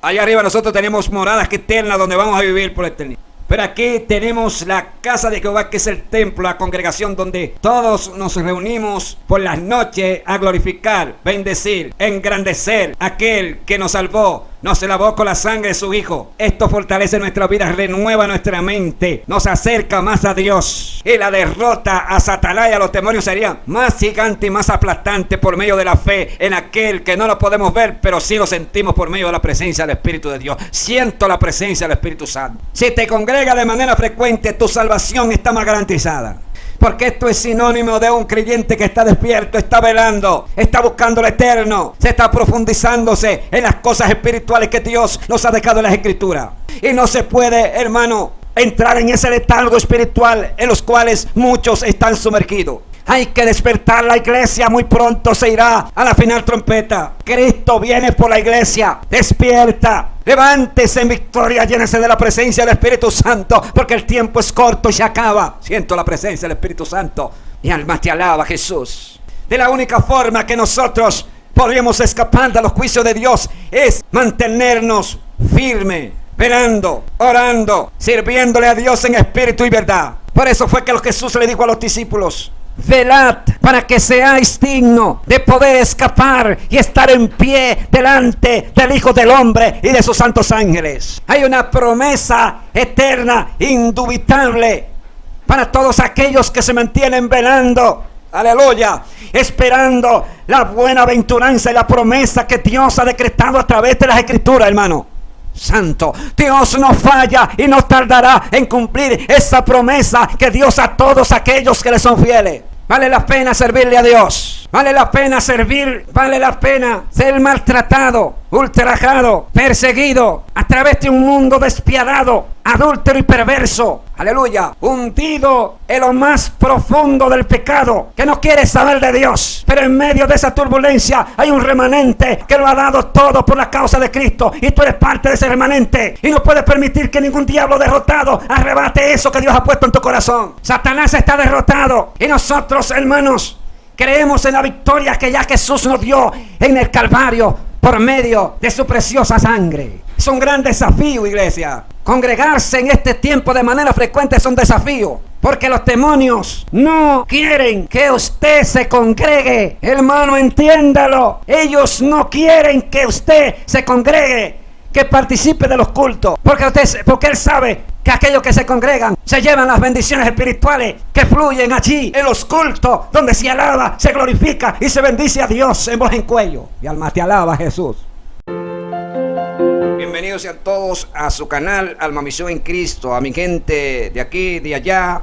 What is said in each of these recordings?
Allá arriba nosotros tenemos moradas eternas donde vamos a vivir por la eternidad. Pero aquí tenemos la casa de Jehová, que es el templo, la congregación donde todos nos reunimos por las noches a glorificar, bendecir, engrandecer a aquel que nos salvó, nos lavó con la sangre de su Hijo. Esto fortalece nuestra vida, renueva nuestra mente, nos acerca más a Dios. Y la derrota a Satanás y a los demonios sería más gigante y más aplastante por medio de la fe en aquel que no lo podemos ver, pero sí lo sentimos por medio de la presencia del Espíritu de Dios. Siento la presencia del Espíritu Santo. Si te congrega de manera frecuente, tu salvación está más garantizada. Porque esto es sinónimo de un creyente que está despierto, está velando, está buscando lo eterno, se está profundizándose en las cosas espirituales que Dios nos ha dejado en las Escrituras. Y no se puede, hermano, entrar en ese letargo espiritual en los cuales muchos están sumergidos. Hay que despertar la iglesia, muy pronto se irá a la final trompeta. Cristo viene por la iglesia, despierta, levántese en victoria, llénese de la presencia del Espíritu Santo, porque el tiempo es corto y se acaba. Siento la presencia del Espíritu Santo, mi alma te alaba, Jesús. De la única forma que nosotros podríamos escapar de los juicios de Dios es mantenernos firmes, velando, orando, sirviéndole a Dios en espíritu y verdad. Por eso fue que Jesús le dijo a los discípulos: velad para que seáis dignos de poder escapar y estar en pie delante del Hijo del Hombre y de sus santos ángeles. Hay una promesa eterna, indubitable, para todos aquellos que se mantienen velando, aleluya, esperando la buenaventuranza y la promesa que Dios ha decretado a través de las Escrituras, hermano. Santo, Dios no falla y no tardará en cumplir esa promesa que Dios a todos aquellos que le son fieles. Vale la pena servirle a Dios, vale la pena servir, vale la pena ser maltratado, ultrajado, perseguido a través de un mundo despiadado, adúltero y perverso, aleluya, hundido en lo más profundo del pecado, que no quiere saber de Dios. Pero en medio de esa turbulencia hay un remanente que lo ha dado todo por la causa de Cristo, y tú eres parte de ese remanente, y no puedes permitir que ningún diablo derrotado arrebate eso que Dios ha puesto en tu corazón. Satanás está derrotado, y nosotros, hermanos, creemos en la victoria que ya Jesús nos dio en el Calvario por medio de su preciosa sangre. Es un gran desafío, iglesia. Congregarse en este tiempo de manera frecuente es un desafío, porque los demonios no quieren que usted se congregue. Hermano, entiéndalo. Ellos no quieren que usted se congregue, que participe de los cultos, porque él sabe que aquellos que se congregan se llevan las bendiciones espirituales que fluyen allí en los cultos, donde se alaba, se glorifica y se bendice a Dios en voz en cuello. Mi alma te alaba, Jesús. Bienvenidos sean todos a su canal Alma Misión en Cristo, a mi gente de aquí, de allá.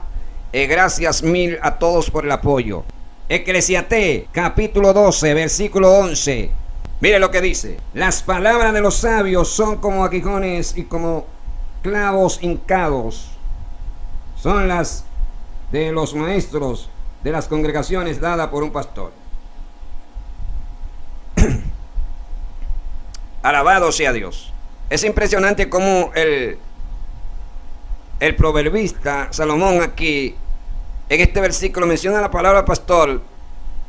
Gracias mil a todos por el apoyo. Eclesiastés capítulo 12, versículo 11. Mire lo que dice: las palabras de los sabios son como aguijones y como clavos hincados. Son las de los maestros de las congregaciones dadas por un pastor. Alabado sea Dios. Es impresionante cómo el proverbista Salomón aquí en este versículo menciona la palabra pastor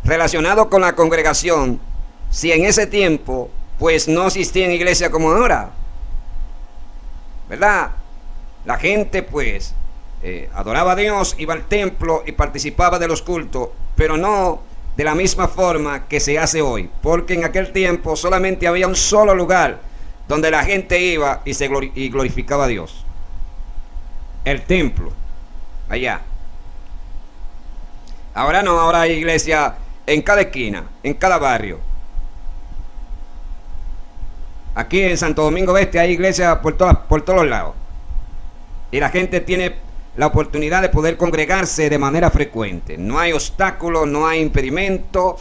relacionado con la congregación, si en ese tiempo pues no existía en iglesia como ahora, ¿verdad? La gente pues adoraba a Dios, iba al templo y participaba de los cultos, pero no de la misma forma que se hace hoy, porque en aquel tiempo solamente había un solo lugar donde la gente iba y glorificaba a Dios: el templo, allá. Ahora no, ahora hay iglesia en cada esquina, en cada barrio. Aquí en Santo Domingo Este hay iglesia por todos los lados, y la gente tiene la oportunidad de poder congregarse de manera frecuente. No hay obstáculos, no hay impedimento,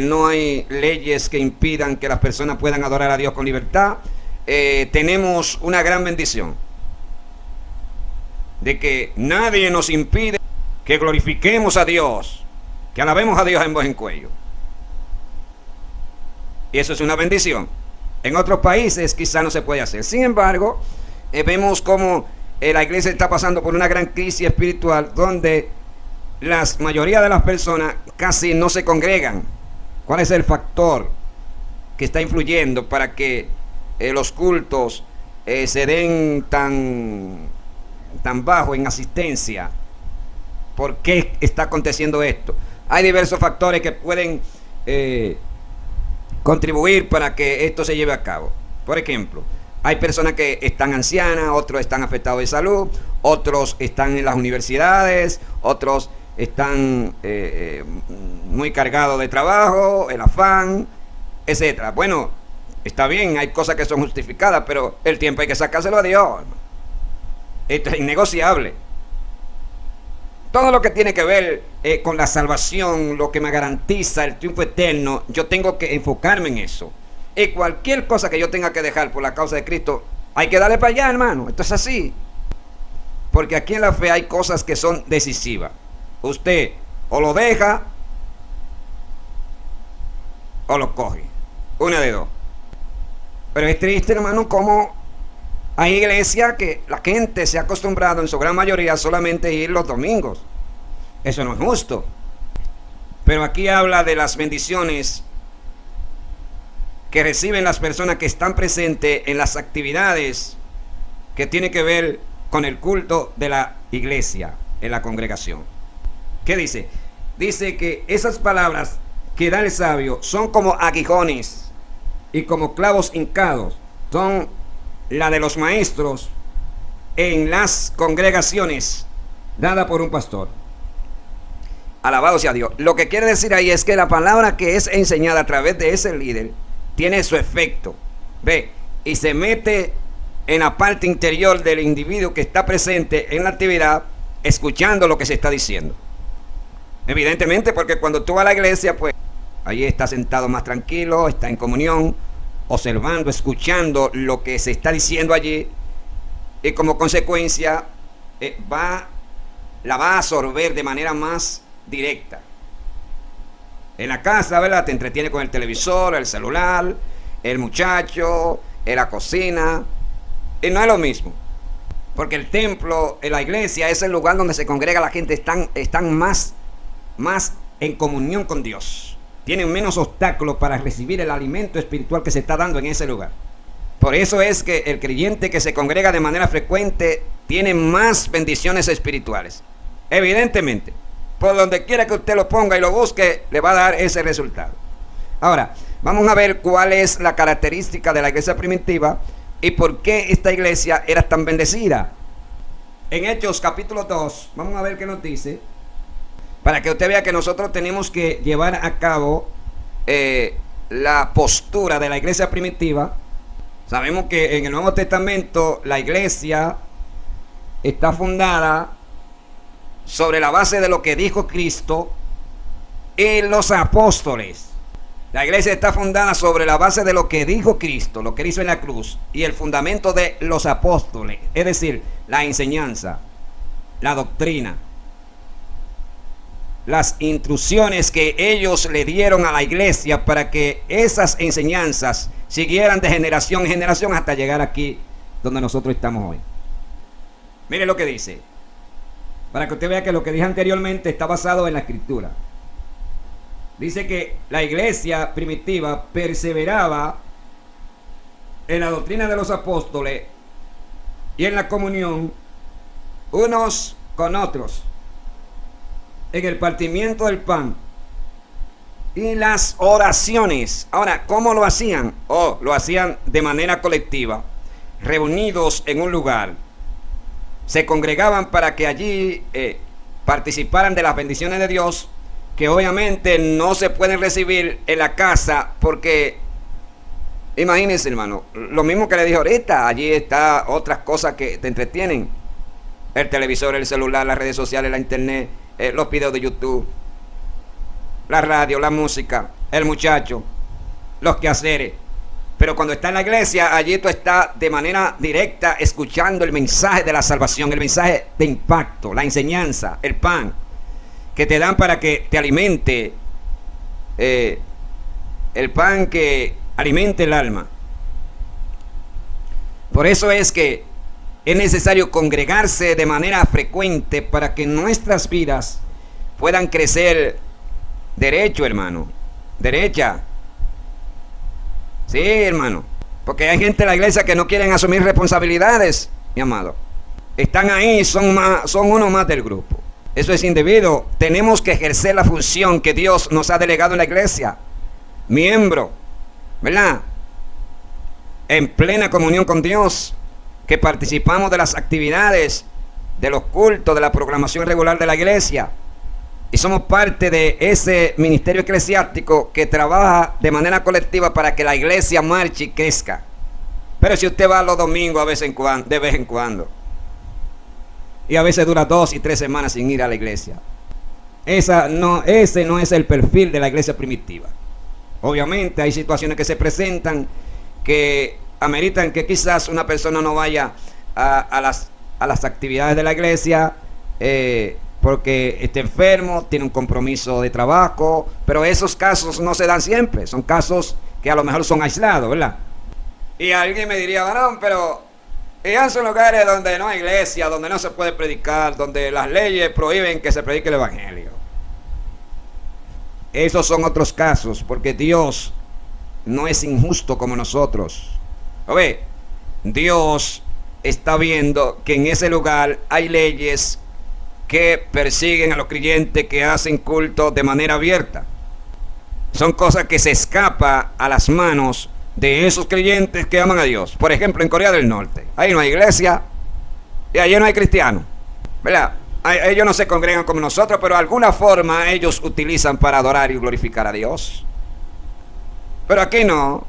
no hay leyes que impidan que las personas puedan adorar a Dios con libertad. Tenemos una gran bendición de que nadie nos impide que glorifiquemos a Dios, que alabemos a Dios en voz en cuello. Y eso es una bendición. En otros países quizá no se puede hacer. Sin embargo, vemos como la iglesia está pasando por una gran crisis espiritual, donde la mayoría de las personas casi no se congregan. ¿Cuál es el factor que está influyendo para que los cultos se den tan bajo en asistencia? ¿Por qué está aconteciendo esto? Hay diversos factores que pueden contribuir para que esto se lleve a cabo. Por ejemplo, hay personas que están ancianas, otros están afectados de salud, otros están en las universidades, otros están muy cargados de trabajo, el afán, etcétera. Bueno, está bien, hay cosas que son justificadas, pero el tiempo hay que sacárselo a Dios. Esto es innegociable. Todo lo que tiene que ver con la salvación, lo que me garantiza el triunfo eterno, yo tengo que enfocarme en eso. Y cualquier cosa que yo tenga que dejar por la causa de Cristo, hay que darle para allá, hermano. Esto es así. Porque aquí en la fe hay cosas que son decisivas. Usted o lo deja o lo coge. Una de dos. Pero es triste, hermano, como hay iglesias que la gente se ha acostumbrado en su gran mayoría solamente a ir los domingos. Eso no es justo. Pero aquí habla de las bendiciones que reciben las personas que están presentes en las actividades que tienen que ver con el culto de la iglesia, en la congregación. ¿Qué dice? Dice que esas palabras que da el sabio son como aguijones y como clavos hincados. Son la de los maestros en las congregaciones dada por un pastor. Alabado sea Dios. Lo que quiere decir ahí es que la palabra que es enseñada a través de ese líder tiene su efecto, ve, y se mete en la parte interior del individuo que está presente en la actividad, escuchando lo que se está diciendo. Evidentemente, porque cuando tú vas a la iglesia, pues ahí está sentado más tranquilo, está en comunión, observando, escuchando lo que se está diciendo allí, y como consecuencia la va a absorber de manera más directa. En la casa, ¿verdad? Te entretiene con el televisor, el celular, el muchacho, en la cocina, y no es lo mismo, porque el templo, la iglesia, es el lugar donde se congrega la gente, están más en comunión con Dios. Tienen menos obstáculos para recibir el alimento espiritual que se está dando en ese lugar. Por eso es que el creyente que se congrega de manera frecuente tiene más bendiciones espirituales. Evidentemente, por donde quiera que usted lo ponga y lo busque, le va a dar ese resultado. Ahora, vamos a ver cuál es la característica de la iglesia primitiva y por qué esta iglesia era tan bendecida. En Hechos capítulo 2, vamos a ver qué nos dice, para que usted vea que nosotros tenemos que llevar a cabo la postura de la iglesia primitiva. Sabemos que en el Nuevo Testamento la iglesia está fundada sobre la base de lo que dijo Cristo y los apóstoles. La iglesia está fundada sobre la base de lo que dijo Cristo, lo que hizo en la cruz, y el fundamento de los apóstoles, es decir, la enseñanza, la doctrina, las instrucciones que ellos le dieron a la iglesia para que esas enseñanzas siguieran de generación en generación hasta llegar aquí donde nosotros estamos hoy. Mire lo que dice, para que usted vea que lo que dije anteriormente está basado en la escritura. Dice que la iglesia primitiva perseveraba en la doctrina de los apóstoles y en la comunión unos con otros, en el partimiento del pan y las oraciones. Ahora, ¿cómo lo hacían? Lo hacían de manera colectiva, reunidos en un lugar. Se congregaban para que allí participaran de las bendiciones de Dios, que obviamente no se pueden recibir en la casa, porque imagínense, hermano, lo mismo que le dije ahorita, allí está otras cosas que te entretienen: el televisor, el celular, las redes sociales, la internet, los videos de YouTube, la radio, la música, el muchacho, los quehaceres. Pero cuando está en la iglesia, allí tú estás de manera directa escuchando el mensaje de la salvación, el mensaje de impacto, la enseñanza, el pan que te dan para que te alimente, el pan que alimente el alma. Por eso es que es necesario congregarse de manera frecuente para que nuestras vidas puedan crecer derecho, hermano, derecha. Sí, hermano. Porque hay gente en la iglesia que no quieren asumir responsabilidades, mi amado. Están ahí, son uno más del grupo. Eso es indebido. Tenemos que ejercer la función que Dios nos ha delegado en la iglesia. Miembro, ¿verdad? En plena comunión con Dios, que participamos de las actividades, de los cultos, de la programación regular de la iglesia. Y somos parte de ese ministerio eclesiástico que trabaja de manera colectiva para que la iglesia marche y crezca. Pero si usted va los domingos de vez en cuando, y a veces dura 2 y 3 semanas sin ir a la iglesia, ese no es el perfil de la iglesia primitiva. Obviamente hay situaciones que se presentan que ameritan que quizás una persona no vaya a las actividades de la iglesia, porque está enfermo, tiene un compromiso de trabajo, pero esos casos no se dan siempre, son casos que a lo mejor son aislados, ¿verdad? Y alguien me diría, varón, pero ellos son lugares donde no hay iglesia, donde no se puede predicar, donde las leyes prohíben que se predique el evangelio. Esos son otros casos, porque Dios no es injusto como nosotros. ¿Ve? Dios está viendo que en ese lugar hay leyes que persiguen a los creyentes que hacen culto de manera abierta. Son cosas que se escapan a las manos de esos creyentes que aman a Dios. Por ejemplo, en Corea del Norte, ahí no hay iglesia y allí no hay cristianos, ¿verdad? Ellos no se congregan como nosotros, pero de alguna forma ellos utilizan para adorar y glorificar a Dios. Pero aquí no.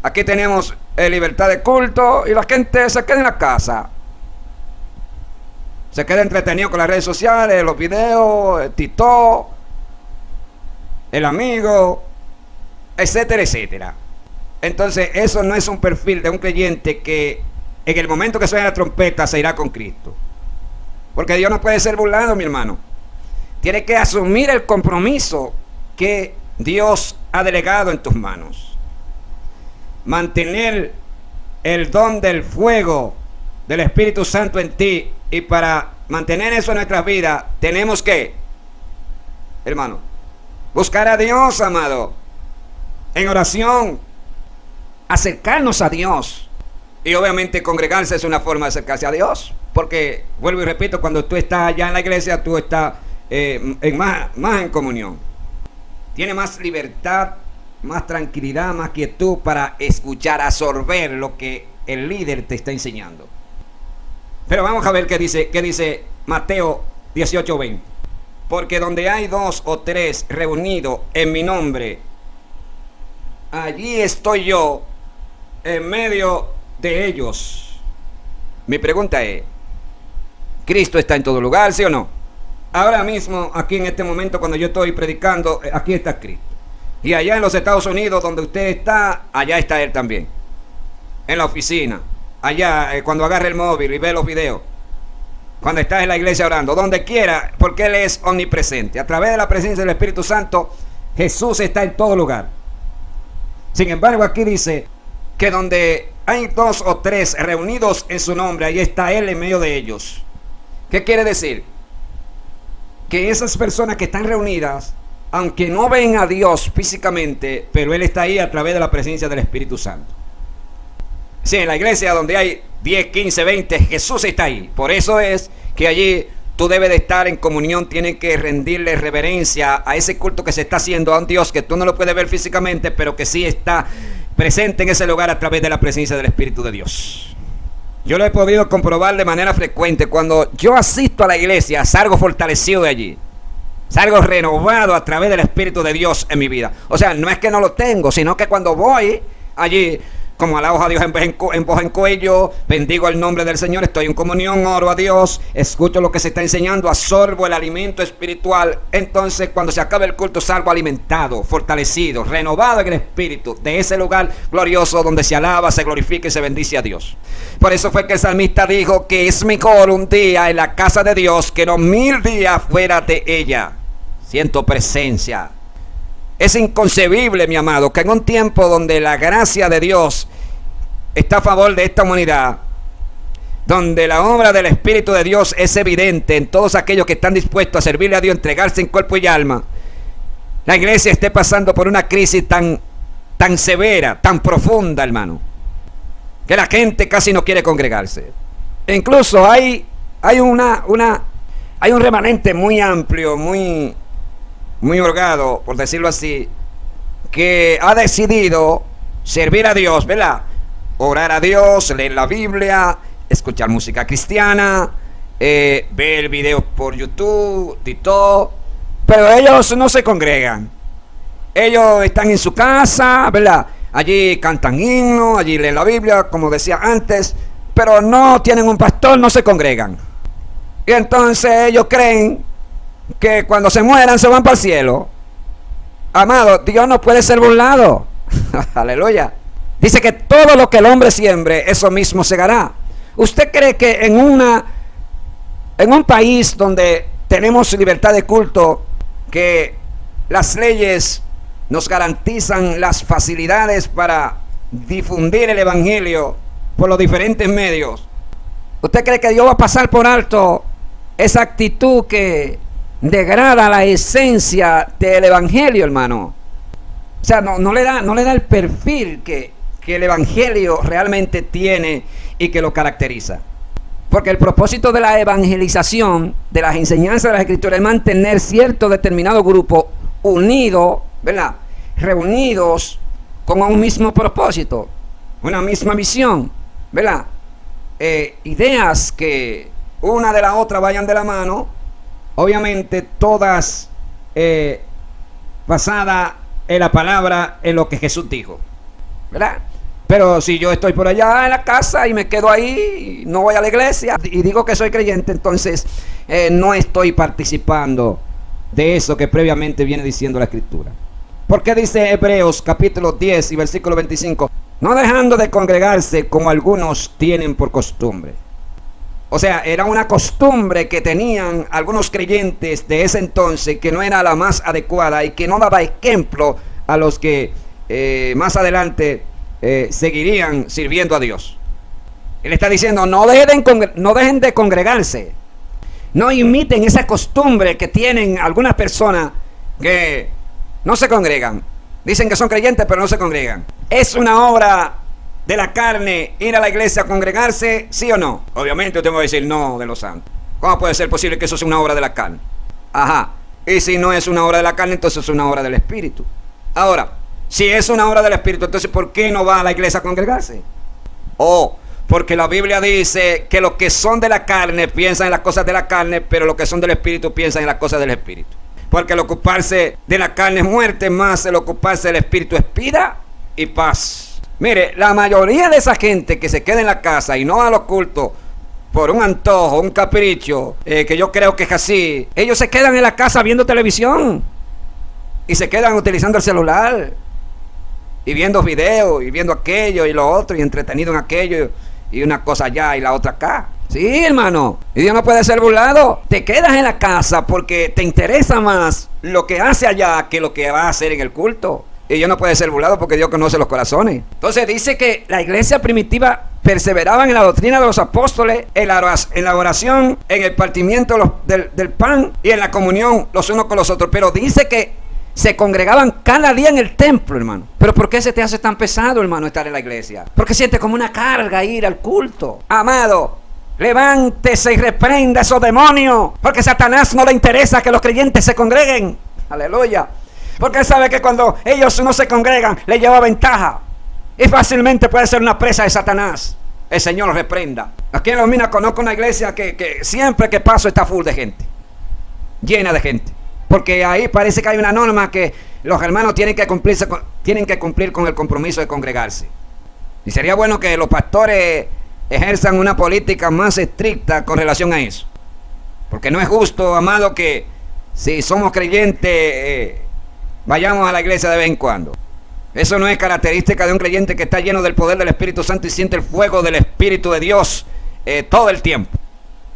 Aquí tenemos libertad de culto y la gente se queda en la casa. Se queda entretenido con las redes sociales, los videos, el TikTok, el amigo, etcétera, etcétera. Entonces, eso no es un perfil de un creyente que en el momento que suene la trompeta se irá con Cristo. Porque Dios no puede ser burlado, mi hermano. Tiene que asumir el compromiso que Dios ha delegado en tus manos. Mantener el don del fuego del Espíritu Santo en ti. Y para mantener eso en nuestras vidas, tenemos que, hermano, buscar a Dios, amado, en oración, acercarnos a Dios. Y obviamente congregarse es una forma de acercarse a Dios, porque, vuelvo y repito, cuando tú estás allá en la iglesia, tú estás más en comunión. Tienes más libertad, más tranquilidad, más quietud para escuchar, absorber lo que el líder te está enseñando. Pero vamos a ver qué dice Mateo 18:20. Porque donde hay 2 o 3 reunidos en mi nombre, allí estoy yo en medio de ellos. Mi pregunta es, ¿Cristo está en todo lugar, sí o no? Ahora mismo, aquí en este momento, cuando yo estoy predicando, aquí está Cristo. Y allá en los Estados Unidos, donde usted está, allá está Él también. En la oficina. Allá, cuando agarre el móvil y ve los videos, cuando estás en la iglesia orando, donde quiera, porque Él es omnipresente. A través de la presencia del Espíritu Santo, Jesús está en todo lugar. Sin embargo, aquí dice que donde hay 2 o 3 reunidos en su nombre, ahí está Él en medio de ellos. ¿Qué quiere decir? Que esas personas que están reunidas, aunque no ven a Dios físicamente, pero Él está ahí a través de la presencia del Espíritu Santo. Sí, en la iglesia donde hay 10, 15, 20, Jesús está ahí. Por eso es que allí tú debes de estar en comunión, tienes que rendirle reverencia a ese culto que se está haciendo a un Dios que tú no lo puedes ver físicamente, pero que sí está presente en ese lugar a través de la presencia del Espíritu de Dios. Yo lo he podido comprobar de manera frecuente. Cuando yo asisto a la iglesia, salgo fortalecido de allí. Salgo renovado a través del Espíritu de Dios en mi vida. O sea, no es que no lo tengo, sino que cuando voy allí, como alabo a Dios en voz en cuello, bendigo el nombre del Señor, estoy en comunión, oro a Dios, escucho lo que se está enseñando, absorbo el alimento espiritual. Entonces, cuando se acabe el culto, salgo alimentado, fortalecido, renovado en el Espíritu, de ese lugar glorioso donde se alaba, se glorifica y se bendice a Dios. Por eso fue que el salmista dijo que es mejor un día en la casa de Dios que no 1000 días fuera de ella. Siento presencia. Es inconcebible, mi amado, que en un tiempo donde la gracia de Dios está a favor de esta humanidad, donde la obra del Espíritu de Dios es evidente en todos aquellos que están dispuestos a servirle a Dios, entregarse en cuerpo y alma, la iglesia esté pasando por una crisis tan tan severa, tan profunda, hermano, que la gente casi no quiere congregarse. E incluso hay un remanente muy amplio, muy holgado, por decirlo así, que ha decidido servir a Dios, ¿verdad? Orar a Dios, leer la Biblia, escuchar música cristiana, ver videos por YouTube, TikTok, pero ellos no se congregan. Ellos están en su casa, ¿verdad? Allí cantan himnos, allí leen la Biblia, como decía antes, pero no tienen un pastor, no se congregan. Y entonces ellos creen que cuando se mueran se van para el cielo. Amado, Dios no puede ser burlado. Aleluya. Dice que todo lo que el hombre siembre, eso mismo segará. ¿Usted cree que en un país donde tenemos libertad de culto, que las leyes nos garantizan las facilidades para difundir el evangelio por los diferentes medios, usted cree que Dios va a pasar por alto esa actitud que degrada la esencia del evangelio, hermano? O sea, no le da el perfil que el evangelio realmente tiene y que lo caracteriza. Porque el propósito de la evangelización, de las enseñanzas de las escrituras, es mantener cierto determinado grupo unido, ¿verdad? Reunidos con un mismo propósito, una misma visión, ¿verdad? Ideas que una de la otra vayan de la mano, obviamente todas basadas en la palabra, en lo que Jesús dijo, ¿verdad? Pero si yo estoy por allá en la casa y me quedo ahí, no voy a la iglesia y digo que soy creyente, entonces no estoy participando de eso que previamente viene diciendo la Escritura. Porque dice Hebreos capítulo 10 y versículo 25, no dejando de congregarse como algunos tienen por costumbre. O sea, era una costumbre que tenían algunos creyentes de ese entonces, que no era la más adecuada y que no daba ejemplo a los que más adelante seguirían sirviendo a Dios. Él está diciendo, no dejen de congregarse, no imiten esa costumbre que tienen algunas personas que no se congregan. Dicen que son creyentes pero no se congregan. ¿Es una obra de la carne ir a la iglesia a congregarse, sí o no? Obviamente usted me va a decir no, de los santos. ¿Cómo puede ser posible que eso sea una obra de la carne? Ajá, y si no es una obra de la carne, entonces es una obra del Espíritu. Ahora, si es una obra del Espíritu, entonces ¿por qué no va a la iglesia a congregarse? Porque la Biblia dice que los que son de la carne piensan en las cosas de la carne, pero los que son del Espíritu piensan en las cosas del Espíritu. Porque el ocuparse de la carne es muerte, más el ocuparse del Espíritu es vida y paz. Mire, la mayoría de esa gente que se queda en la casa y no va a los cultos por un antojo, un capricho, que yo creo que es así, ellos se quedan en la casa viendo televisión y se quedan utilizando el celular y viendo videos y viendo aquello y lo otro y entretenido en aquello y una cosa allá y la otra acá. Sí, hermano, y Dios no puede ser burlado. Te quedas en la casa porque te interesa más lo que hace allá que lo que va a hacer en el culto. Y Dios no puede ser burlado porque Dios conoce los corazones. Entonces dice que la iglesia primitiva perseveraban en la doctrina de los apóstoles, en la oración, en el partimiento del pan y en la comunión los unos con los otros. Pero dice que se congregaban cada día en el templo, hermano. Pero ¿por qué se te hace tan pesado, hermano, estar en la iglesia? Porque sientes como una carga ir al culto. Amado, levántese y reprenda a esos demonios, porque a Satanás no le interesa que los creyentes se congreguen. Aleluya. Porque él sabe que cuando ellos no se congregan, le lleva ventaja y fácilmente puede ser una presa de Satanás. El Señor los reprenda. Aquí en Los Minas conozco una iglesia que siempre que paso está full de gente, llena de gente, porque ahí parece que hay una norma que los hermanos tienen que cumplir con el compromiso de congregarse. Y sería bueno que los pastores ejerzan una política más estricta con relación a eso, porque no es justo, amado, que si somos creyentes vayamos a la iglesia de vez en cuando. Eso no es característica de un creyente que está lleno del poder del Espíritu Santo y siente el fuego del Espíritu de Dios todo el tiempo.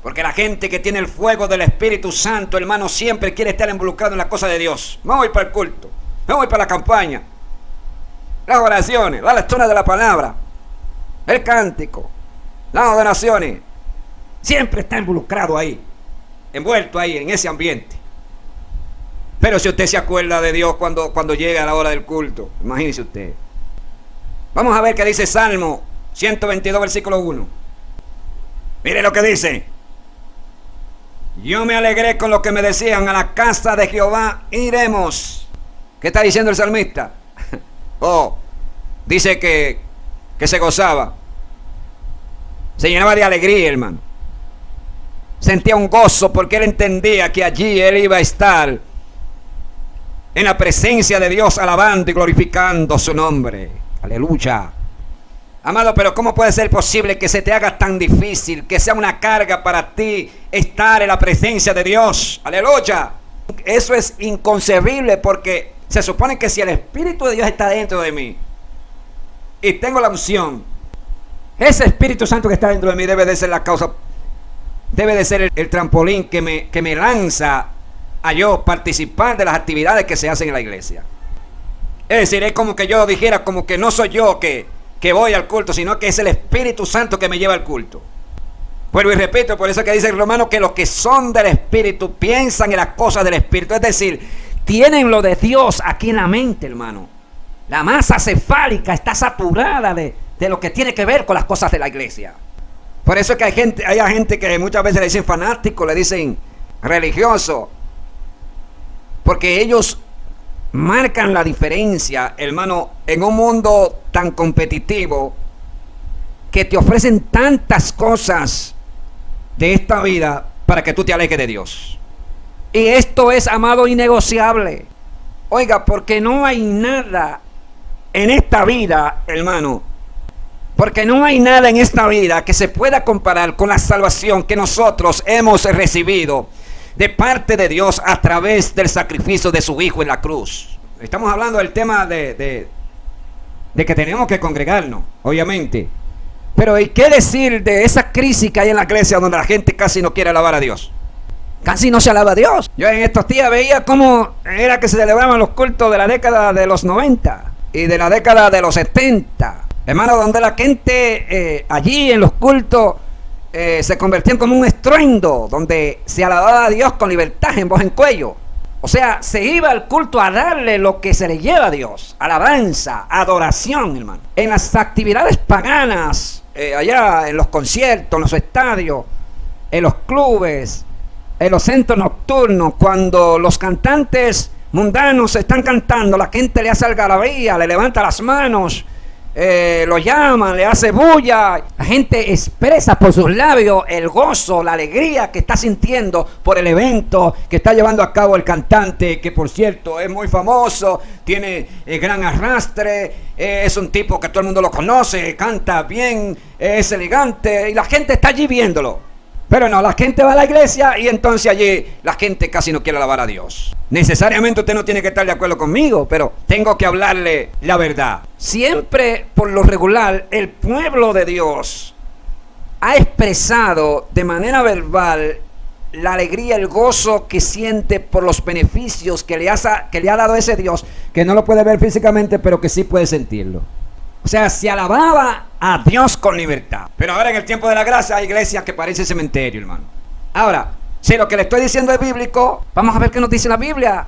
Porque la gente que tiene el fuego del Espíritu Santo, hermano, siempre quiere estar involucrado en las cosas de Dios. Me voy para el culto, me voy para la campaña, las oraciones, la lectura de la palabra, el cántico, las adoraciones. Siempre está involucrado ahí, envuelto ahí en ese ambiente. Pero si usted se acuerda de Dios cuando llega a la hora del culto, imagínese usted, Vamos a ver qué dice Salmo 122, versículo 1. Mire lo que dice. Yo me alegré con lo que me decían, a la casa de Jehová iremos. ¿Qué está diciendo el salmista? Dice que se gozaba. Se llenaba de alegría, hermano. Sentía un gozo porque él entendía que allí él iba a estar en la presencia de Dios, alabando y glorificando su nombre. Aleluya. Amado, pero ¿cómo puede ser posible que se te haga tan difícil, que sea una carga para ti estar en la presencia de Dios? Aleluya. Eso es inconcebible, porque se supone que si el Espíritu de Dios está dentro de mí y tengo la unción, ese Espíritu Santo que está dentro de mí debe de ser la causa, debe de ser el trampolín que me lanza a yo participar de las actividades que se hacen en la iglesia. Es decir, es como que yo dijera, como que no soy yo que voy al culto, sino que es el Espíritu Santo que me lleva al culto. Vuelvo y repito, por eso que dice el Romano que los que son del Espíritu piensan en las cosas del Espíritu. Es decir, tienen lo de Dios aquí en la mente, hermano. La masa cefálica está saturada de lo que tiene que ver con las cosas de la iglesia. Por eso es que hay gente que muchas veces le dicen fanático, le dicen religioso, porque ellos marcan la diferencia, hermano, en un mundo tan competitivo que te ofrecen tantas cosas de esta vida para que tú te alejes de Dios. Y esto es, amado, innegociable. Oiga, porque no hay nada en esta vida, hermano, porque no hay nada en esta vida que se pueda comparar con la salvación que nosotros hemos recibido de parte de Dios a través del sacrificio de su Hijo en la cruz. Estamos hablando del tema de que tenemos que congregarnos, obviamente. Pero ¿y qué decir de esa crisis que hay en la iglesia donde la gente casi no quiere alabar a Dios? Casi no se alaba a Dios. Yo en estos días veía cómo era que se celebraban los cultos de la década de los 90 y de la década de los 70. Hermano, donde la gente allí en los cultos se convertían como un estruendo, donde se alababa a Dios con libertad, en voz en cuello. O sea, se iba al culto a darle lo que se le lleva a Dios: alabanza, adoración, hermano. En las actividades paganas, allá en los conciertos, en los estadios, en los clubes, en los centros nocturnos, cuando los cantantes mundanos están cantando, la gente le hace algarabía, le levanta las manos, lo llaman, le hace bulla. La gente expresa por sus labios el gozo, la alegría que está sintiendo por el evento que está llevando a cabo el cantante, que por cierto es muy famoso, tiene gran arrastre, es un tipo que todo el mundo lo conoce, canta bien, es elegante, y la gente está allí viéndolo. Pero no, la gente va a la iglesia y entonces allí la gente casi no quiere alabar a Dios. Necesariamente usted no tiene que estar de acuerdo conmigo, pero tengo que hablarle la verdad. Siempre, por lo regular, el pueblo de Dios ha expresado de manera verbal la alegría, el gozo que siente por los beneficios que le ha dado ese Dios, que no lo puede ver físicamente, pero que sí puede sentirlo. O sea, se alababa a Dios con libertad. Pero ahora en el tiempo de la gracia hay iglesias que parecen cementerio, hermano. Ahora, si lo que le estoy diciendo es bíblico, vamos a ver qué nos dice la Biblia,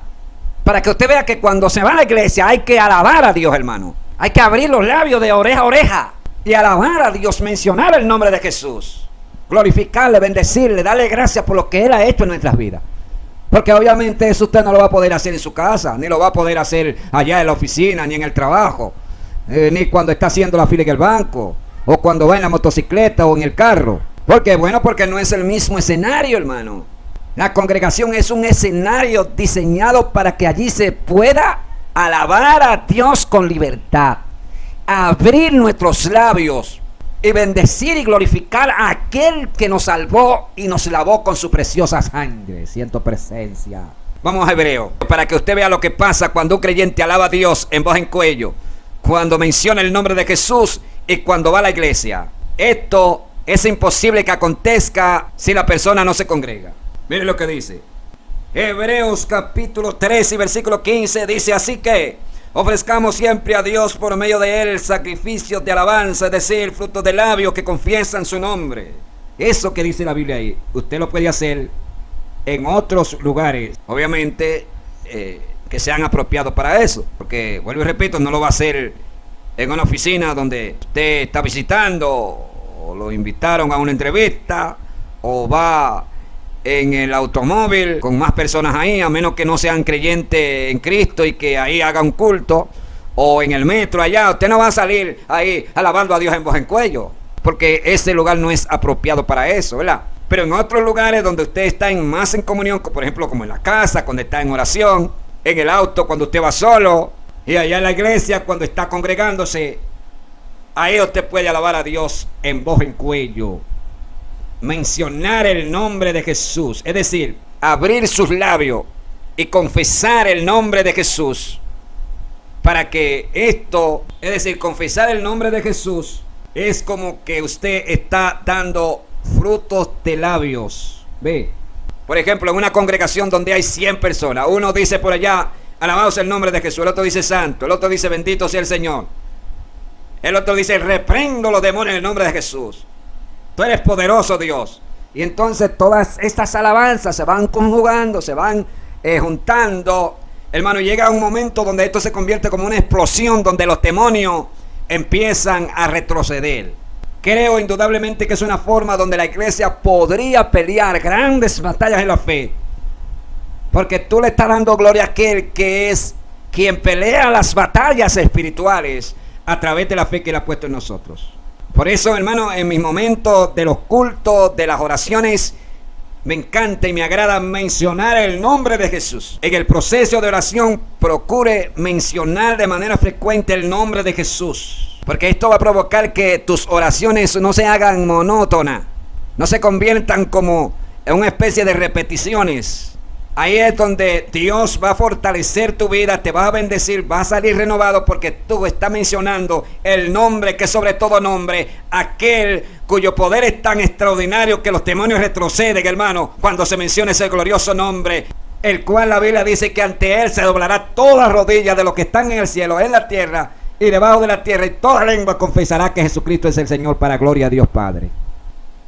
para que usted vea que cuando se va a la iglesia hay que alabar a Dios, hermano. Hay que abrir los labios de oreja a oreja y alabar a Dios, mencionar el nombre de Jesús, glorificarle, bendecirle, darle gracias por lo que Él ha hecho en nuestras vidas. Porque obviamente eso usted no lo va a poder hacer en su casa, ni lo va a poder hacer allá en la oficina, ni en el trabajo, ni cuando está haciendo la fila en el banco, o cuando va en la motocicleta o en el carro. ¿Por qué? Bueno, porque no es el mismo escenario, hermano. La congregación es un escenario diseñado para que allí se pueda alabar a Dios con libertad, abrir nuestros labios y bendecir y glorificar a aquel que nos salvó y nos lavó con su preciosa sangre. Siento presencia. Vamos a Hebreo, para que usted vea lo que pasa cuando un creyente alaba a Dios en voz en cuello, cuando menciona el nombre de Jesús y cuando va a la iglesia. Esto es imposible que acontezca si la persona no se congrega. Mire lo que dice Hebreos capítulo 13 y versículo 15. Dice: así que ofrezcamos siempre a Dios por medio de Él sacrificios de alabanza, es decir, frutos de labios que confiesan su nombre. Eso que dice la Biblia ahí, usted lo puede hacer en otros lugares, obviamente que sean apropiados para eso, porque vuelvo y repito, no lo va a hacer en una oficina donde usted está visitando, o lo invitaron a una entrevista, o va en el automóvil con más personas ahí, a menos que no sean creyentes en Cristo y que ahí haga un culto, o en el metro allá, usted no va a salir ahí alabando a Dios en voz en cuello, porque ese lugar no es apropiado para eso, ¿verdad? Pero en otros lugares donde usted está más en comunión, por ejemplo como en la casa, cuando está en oración, en el auto cuando usted va solo, y allá en la iglesia cuando está congregándose, ahí usted puede alabar a Dios en voz en cuello, mencionar el nombre de Jesús, es decir, abrir sus labios y confesar el nombre de Jesús, para que esto, es decir, confesar el nombre de Jesús, es como que usted está dando frutos de labios. Ve, por ejemplo, en una congregación donde hay 100 personas, uno dice por allá, alabado sea el nombre de Jesús, el otro dice santo, el otro dice bendito sea el Señor, el otro dice reprendo los demonios en el nombre de Jesús, tú eres poderoso Dios. Y entonces todas estas alabanzas se van conjugando, se van juntando, hermano, llega un momento donde esto se convierte como una explosión, donde los demonios empiezan a retroceder. Creo indudablemente que es una forma donde la iglesia podría pelear grandes batallas en la fe, porque tú le estás dando gloria a aquel que es quien pelea las batallas espirituales a través de la fe que él ha puesto en nosotros. Por eso, hermano, en mis momentos de los cultos, de las oraciones, me encanta y me agrada mencionar el nombre de Jesús. En el proceso de oración, procure mencionar de manera frecuente el nombre de Jesús, porque esto va a provocar que tus oraciones no se hagan monótonas, no se conviertan como en una especie de repeticiones. Ahí es donde Dios va a fortalecer tu vida, te va a bendecir, va a salir renovado, porque tú estás mencionando el nombre que sobre todo nombre, aquel cuyo poder es tan extraordinario que los demonios retroceden, hermano, cuando se menciona ese glorioso nombre, el cual la Biblia dice que ante él se doblará toda rodilla de los que están en el cielo, en la tierra y debajo de la tierra, y toda lengua confesará que Jesucristo es el Señor, para gloria a Dios Padre.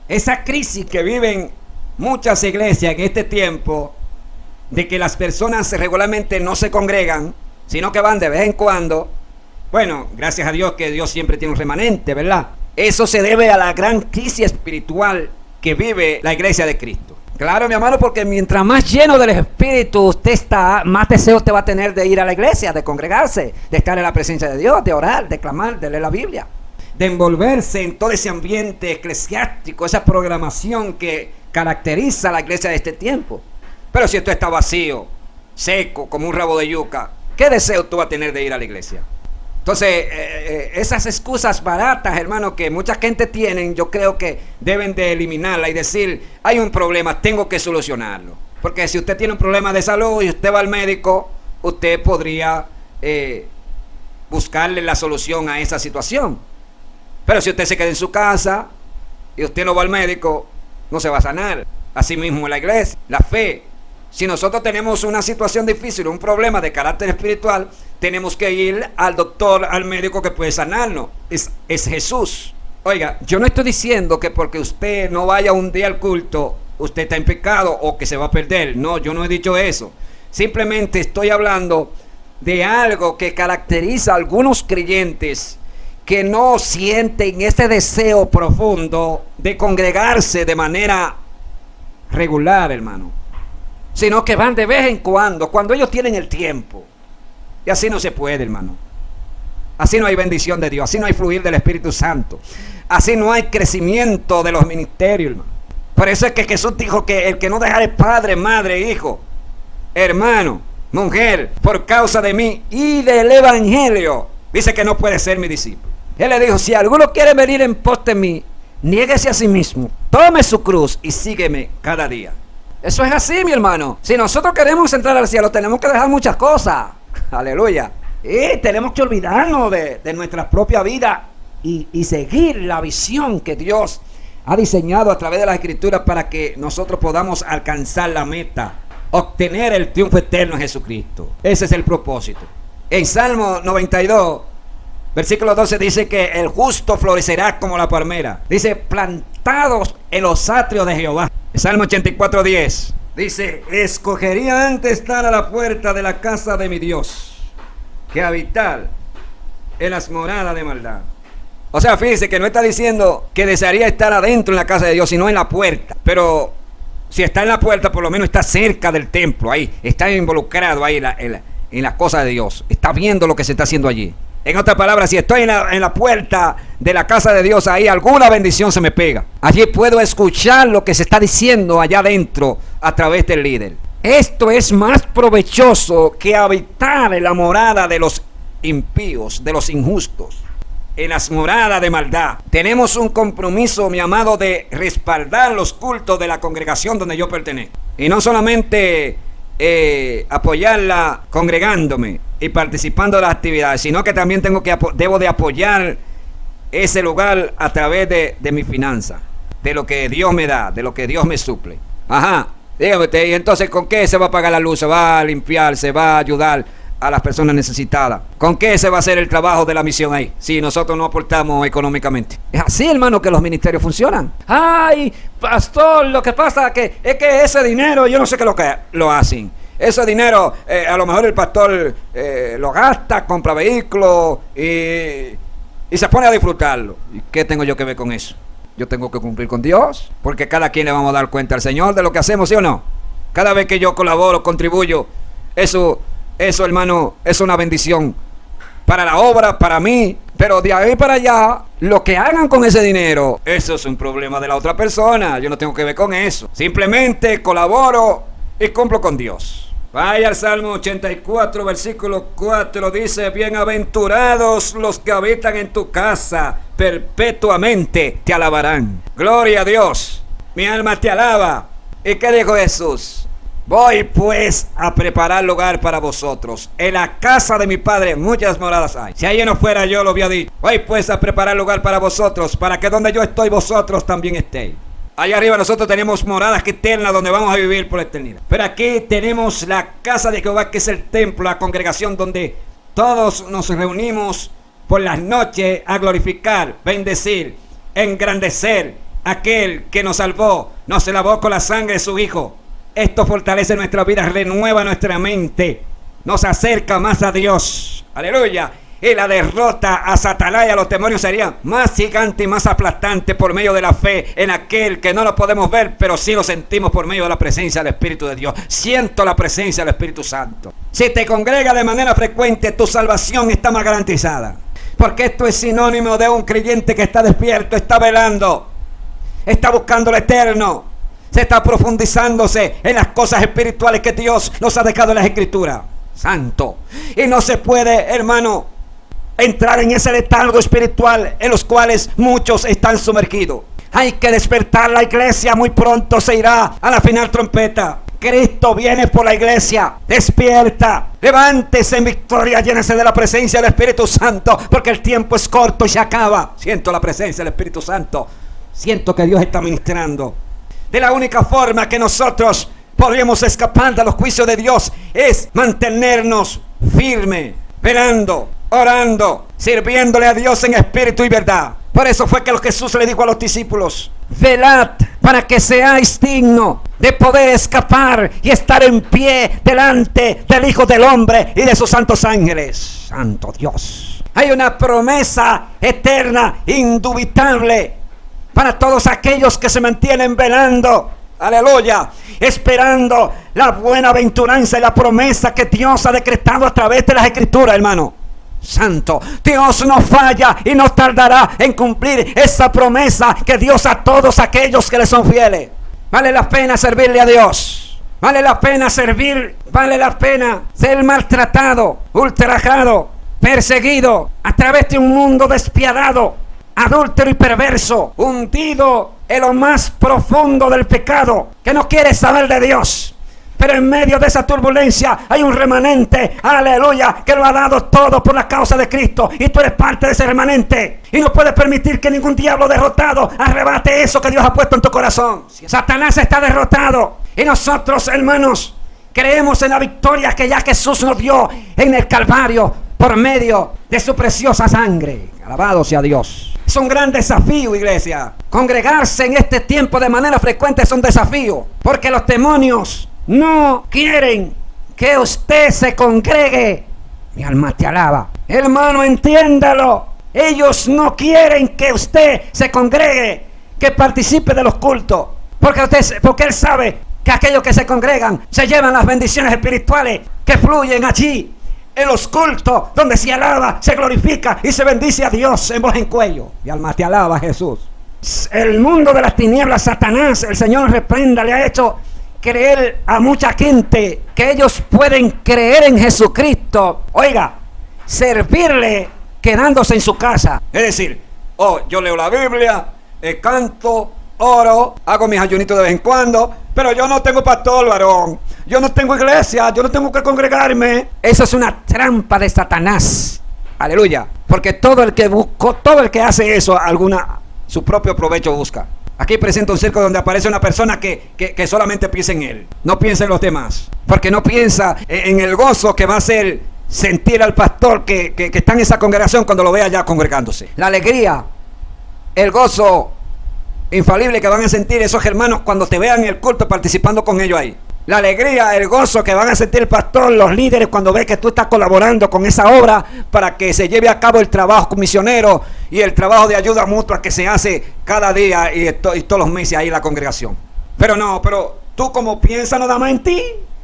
Esa crisis que viven muchas iglesias en este tiempo, de que las personas regularmente no se congregan, sino que van de vez en cuando, bueno, gracias a Dios que Dios siempre tiene un remanente, ¿verdad? Eso se debe a la gran crisis espiritual que vive la iglesia de Cristo. Claro, mi hermano, porque mientras más lleno del Espíritu usted está, más deseo usted va a tener de ir a la iglesia, de congregarse, de estar en la presencia de Dios, de orar, de clamar, de leer la Biblia, de envolverse en todo ese ambiente eclesiástico, esa programación que caracteriza a la iglesia de este tiempo. Pero si esto está vacío, seco, como un rabo de yuca, ¿qué deseo tú vas a tener de ir a la iglesia? Entonces, esas excusas baratas, hermano, que mucha gente tienen, yo creo que deben de eliminarla y decir, hay un problema, tengo que solucionarlo. Porque si usted tiene un problema de salud y usted va al médico, usted podría buscarle la solución a esa situación. Pero si usted se queda en su casa y usted no va al médico, no se va a sanar. Así mismo en la iglesia, la fe. Si nosotros tenemos una situación difícil, un problema de carácter espiritual, tenemos que ir al doctor, al médico que puede sanarnos. Es Jesús. Oiga, yo no estoy diciendo que porque usted no vaya un día al culto, usted está en pecado o que se va a perder. No, yo no he dicho eso. Simplemente estoy hablando de algo que caracteriza a algunos creyentes que no sienten ese deseo profundo de congregarse de manera regular, hermano, sino que van de vez en cuando ellos tienen el tiempo. Y así no se puede, hermano. Así no hay bendición de Dios, así no hay fluir del Espíritu Santo, así no hay crecimiento de los ministerios, hermano. Por eso es que Jesús dijo que el que no dejare padre, madre, hijo, hermano, mujer, por causa de mí y del evangelio, dice que no puede ser mi discípulo. Él le dijo, si alguno quiere venir en pos de mí, niéguese a sí mismo, tome su cruz y sígueme cada día. Eso es así, mi hermano. Si nosotros queremos entrar al cielo, tenemos que dejar muchas cosas. Aleluya. Y tenemos que olvidarnos de nuestra propia vida y seguir la visión que Dios ha diseñado a través de las Escrituras para que nosotros podamos alcanzar la meta, obtener el triunfo eterno en Jesucristo. Ese es el propósito. En Salmo 92, versículo 12 dice que el justo florecerá como la palmera. Dice, plantados en los atrios de Jehová. En Salmo 84:10 dice, escogería antes estar a la puerta de la casa de mi Dios que habitar en las moradas de maldad. O sea, fíjese que no está diciendo que desearía estar adentro en la casa de Dios, sino en la puerta. Pero si está en la puerta, por lo menos está cerca del templo, ahí, está involucrado ahí en las cosas de Dios, está viendo lo que se está haciendo allí. En otras palabras, si estoy en la puerta de la casa de Dios, ahí alguna bendición se me pega. Allí puedo escuchar lo que se está diciendo allá adentro a través del líder. Esto es más provechoso que habitar en la morada de los impíos, de los injustos, en las moradas de maldad. Tenemos un compromiso, mi amado, de respaldar los cultos de la congregación donde yo pertenezco. Y no solamente apoyarla congregándome y participando de las actividades, sino que también debo de apoyar ese lugar a través de mi finanza, de lo que Dios me da, de lo que Dios me suple. Ajá, dígame usted, y entonces ¿con qué se va a pagar la luz? ¿Se va a limpiar? ¿Se va a ayudar a las personas necesitadas? ¿Con qué se va a hacer el trabajo de la misión ahí si nosotros no aportamos económicamente? Es así, hermano, que los ministerios funcionan. Ay, pastor, lo que pasa es que ese dinero, yo no sé qué lo hacen. Ese dinero, a lo mejor el pastor lo gasta, compra vehículos y se pone a disfrutarlo. ¿Y qué tengo yo que ver con eso? Yo tengo que cumplir con Dios, porque cada quien le vamos a dar cuenta al Señor de lo que hacemos, ¿sí o no? Cada vez que yo colaboro, contribuyo, eso, hermano, es una bendición para la obra, para mí. Pero de ahí para allá, lo que hagan con ese dinero, eso es un problema de la otra persona. Yo no tengo que ver con eso. Simplemente colaboro y cumplo con Dios. Vaya al Salmo 84, versículo 4, dice: bienaventurados los que habitan en tu casa, perpetuamente te alabarán. Gloria a Dios, mi alma te alaba. ¿Y qué dijo Jesús? Voy pues a preparar lugar para vosotros. En la casa de mi Padre muchas moradas hay. Si allí no fuera, yo lo había dicho. Voy pues a preparar lugar para vosotros, para que donde yo estoy, vosotros también estéis. Allá arriba nosotros tenemos moradas eternas donde vamos a vivir por la eternidad. Pero aquí tenemos la casa de Jehová, que es el templo, la congregación donde todos nos reunimos por las noches a glorificar, bendecir, engrandecer a aquel que nos salvó, nos lavó con la sangre de su Hijo. Esto fortalece nuestra vida, renueva nuestra mente, nos acerca más a Dios. Aleluya. Y la derrota a Satanás y a los demonios sería más gigante y más aplastante por medio de la fe en aquel que no lo podemos ver, pero sí lo sentimos por medio de la presencia del Espíritu de Dios. Siento la presencia del Espíritu Santo. Si te congrega de manera frecuente, tu salvación está más garantizada. Porque esto es sinónimo de un creyente que está despierto, está velando, está buscando lo eterno, se está profundizándose en las cosas espirituales que Dios nos ha dejado en las Escrituras. Santo. Y no se puede, hermano, entrar en ese letargo espiritual en los cuales muchos están sumergidos. Hay que despertar la iglesia, muy pronto se irá a la final trompeta. Cristo viene por la iglesia. Despierta, levántese en victoria, llénese de la presencia del Espíritu Santo, porque el tiempo es corto y se acaba. Siento la presencia del Espíritu Santo, siento que Dios está ministrando. De la única forma que nosotros podríamos escapar de los juicios de Dios es mantenernos firmes, velando, orando, sirviéndole a Dios en espíritu y verdad. Por eso fue que Jesús le dijo a los discípulos: velad para que seáis dignos de poder escapar y estar en pie delante del Hijo del Hombre y de sus santos ángeles. Santo Dios. Hay una promesa eterna, indubitable, para todos aquellos que se mantienen velando. Aleluya, esperando la buena aventuranza y la promesa que Dios ha decretado a través de las Escrituras, hermano. Santo, Dios no falla y no tardará en cumplir esa promesa que Dios a todos aquellos que le son fieles. Vale la pena servirle a Dios, vale la pena servir, vale la pena ser maltratado, ultrajado, perseguido a través de un mundo despiadado, adúltero y perverso, hundido en lo más profundo del pecado, que no quiere saber de Dios. Pero en medio de esa turbulencia hay un remanente, aleluya, que lo ha dado todo por la causa de Cristo, y tú eres parte de ese remanente, y no puedes permitir que ningún diablo derrotado arrebate eso que Dios ha puesto en tu corazón. Satanás está derrotado, y nosotros, hermanos, creemos en la victoria que ya Jesús nos dio en el Calvario por medio de su preciosa sangre. Alabado sea Dios. Es un gran desafío, iglesia. Congregarse en este tiempo de manera frecuente es un desafío, porque los demonios no quieren que usted se congregue. Mi alma te alaba. Hermano, entiéndalo. Ellos no quieren que usted se congregue, que participe de los cultos. Porque él sabe que aquellos que se congregan se llevan las bendiciones espirituales que fluyen allí en los cultos, donde se alaba, se glorifica y se bendice a Dios en voz en cuello. Y alma te alaba, Jesús. El mundo de las tinieblas, Satanás, el Señor reprenda, le ha hecho creer a mucha gente que ellos pueden creer en Jesucristo, oiga, servirle quedándose en su casa. Es decir, yo leo la Biblia, canto, oro, hago mis ayunitos de vez en cuando, pero yo no tengo pastor, varón. Yo no tengo iglesia, yo no tengo que congregarme. Eso es una trampa de Satanás. Aleluya. Porque todo el que hace eso, su propio provecho busca. Aquí presento un circo donde aparece una persona que solamente piensa en él. No piensa en los demás. Porque no piensa en el gozo que va a hacer sentir al pastor que está en esa congregación cuando lo vea ya congregándose. La alegría, el gozo infalible que van a sentir esos hermanos cuando te vean en el culto participando con ellos ahí. La alegría, el gozo que van a sentir el pastor, los líderes cuando ve que tú estás colaborando con esa obra para que se lleve a cabo el trabajo misionero y el trabajo de ayuda mutua que se hace cada día y todos los meses ahí en la congregación. Pero tú como piensas nada más en ti.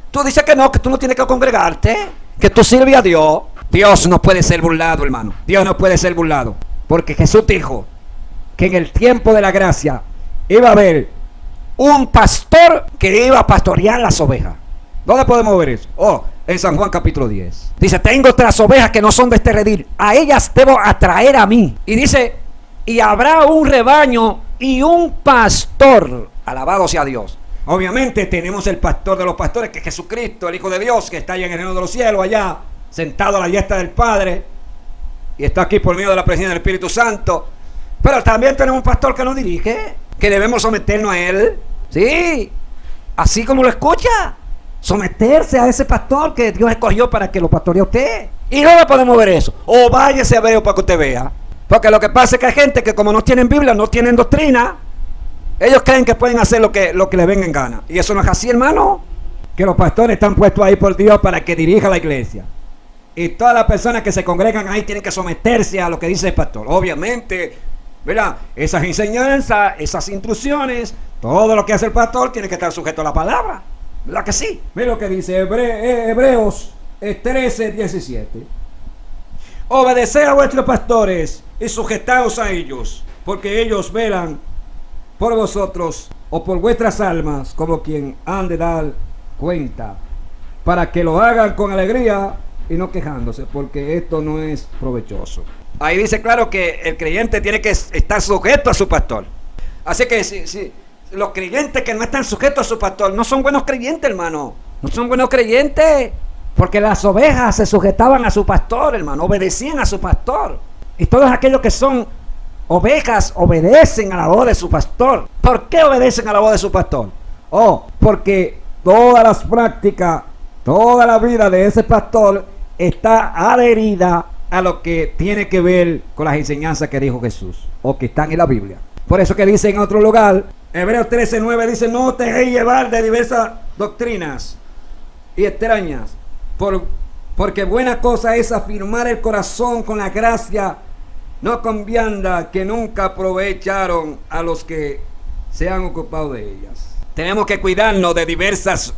Tú dices que tú no tienes que congregarte, que tú sirves a Dios. Dios no puede ser burlado, hermano. Dios no puede ser burlado. Porque Jesús dijo que en el tiempo de la gracia iba a haber un pastor que iba a pastorear las ovejas. ¿Dónde podemos ver eso? En San Juan capítulo 10. Dice, tengo otras ovejas que no son de este redil. A ellas debo atraer a mí. Y dice, y habrá un rebaño y un pastor. Alabado sea Dios. Obviamente tenemos el pastor de los pastores, que es Jesucristo, el Hijo de Dios, que está allá en el reino de los cielos, allá, sentado a la diestra del Padre. Y está aquí por medio de la presencia del Espíritu Santo. Pero también tenemos un pastor que nos dirige, que debemos someternos a él. Sí, así como lo escucha. Someterse a ese pastor que Dios escogió para que lo pastoree a usted. ¿Y dónde podemos ver eso? O váyase a ver para que usted vea. Porque lo que pasa es que hay gente que como no tienen Biblia, no tienen doctrina, ellos creen que pueden hacer lo que les venga en gana. Y eso no es así, hermano. Que los pastores están puestos ahí por Dios para que dirija la iglesia. Y todas las personas que se congregan ahí tienen que someterse a lo que dice el pastor. Obviamente, ¿verdad? Esas enseñanzas, esas instrucciones, todo lo que hace el pastor tiene que estar sujeto a la palabra. ¿Verdad que sí? Mira lo que dice Hebreos 13:17. Obedeced a vuestros pastores y sujetaos a ellos, porque ellos velan por vosotros o por vuestras almas como quien han de dar cuenta, para que lo hagan con alegría y no quejándose, porque esto no es provechoso. Ahí dice claro que el creyente tiene que estar sujeto a su pastor. Así que si los creyentes que no están sujetos a su pastor no son buenos creyentes, hermano. No son buenos creyentes. Porque las ovejas se sujetaban a su pastor, hermano. Obedecían a su pastor. Y todos aquellos que son ovejas obedecen a la voz de su pastor. ¿Por qué obedecen a la voz de su pastor? Porque todas las prácticas, toda la vida de ese pastor está adherida a lo que tiene que ver con las enseñanzas que dijo Jesús o que están en la Biblia. Por eso que dice en otro lugar, Hebreos 13:9 dice, no te dejéis llevar de diversas doctrinas y extrañas, porque buena cosa es afirmar el corazón con la gracia no con vianda que nunca aprovecharon a los que se han ocupado de ellas. Tenemos que cuidarnos de diversas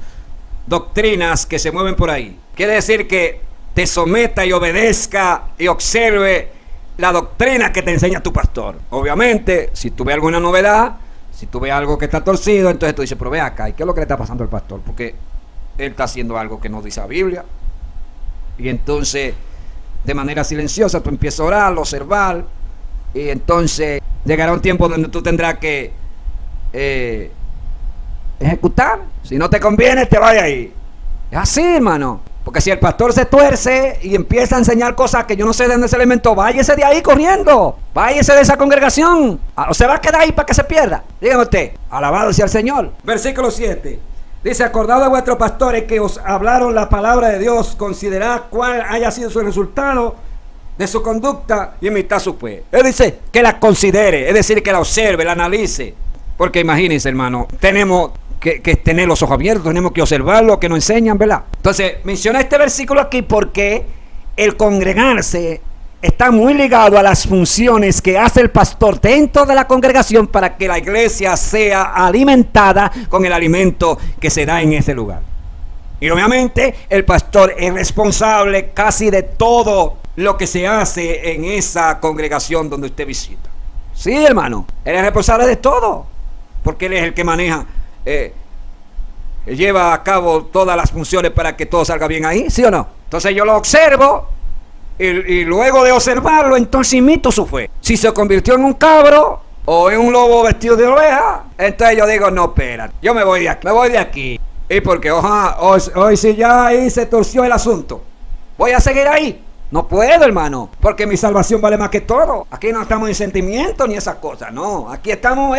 doctrinas que se mueven por ahí. Quiere decir que te someta y obedezca y observe la doctrina que te enseña tu pastor. Obviamente, si tú ves alguna novedad, si tú ves algo que está torcido, entonces tú dices, pero ve acá, ¿y qué es lo que le está pasando al pastor? Porque él está haciendo algo que no dice la Biblia. Y entonces, de manera silenciosa, tú empiezas a orar, a observar, y entonces llegará un tiempo donde tú tendrás que ejecutar. Si no te conviene, te vaya ahí. Es así, hermano. Porque si el pastor se tuerce y empieza a enseñar cosas que yo no sé de dónde se alimentó, váyase de ahí corriendo. Váyase de esa congregación. O se va a quedar ahí para que se pierda. Dígame usted, alabado sea el Señor. Versículo 7. Dice, acordad a vuestros pastores que os hablaron la palabra de Dios, considerad cuál haya sido su resultado de su conducta y imitad su fe. Él dice que la considere, es decir, que la observe, la analice. Porque imagínense, hermano, tenemos que tener los ojos abiertos, tenemos que observar lo que nos enseñan, ¿verdad? Entonces, menciona este versículo aquí porque el congregarse está muy ligado a las funciones que hace el pastor dentro de la congregación para que la iglesia sea alimentada con el alimento que se da en ese lugar. Y obviamente el pastor es responsable casi de todo lo que se hace en esa congregación donde usted visita. Sí, hermano, él es responsable de todo, porque él es el que maneja, lleva a cabo todas las funciones para que todo salga bien ahí, ¿sí o no? Entonces yo lo observo y luego de observarlo, entonces imito su fe. Si se convirtió en un cabro o en un lobo vestido de oveja, entonces yo digo, no, espera, yo me voy de aquí. ¿Y porque hoy si ya ahí se torció el asunto, voy a seguir ahí? No puedo, hermano, porque mi salvación vale más que todo. Aquí no estamos en sentimientos ni esas cosas, no. Aquí estamos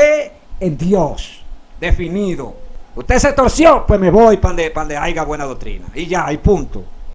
en Dios, definido. Usted se torció, pues me voy para donde haya buena doctrina. Y ya, y punto.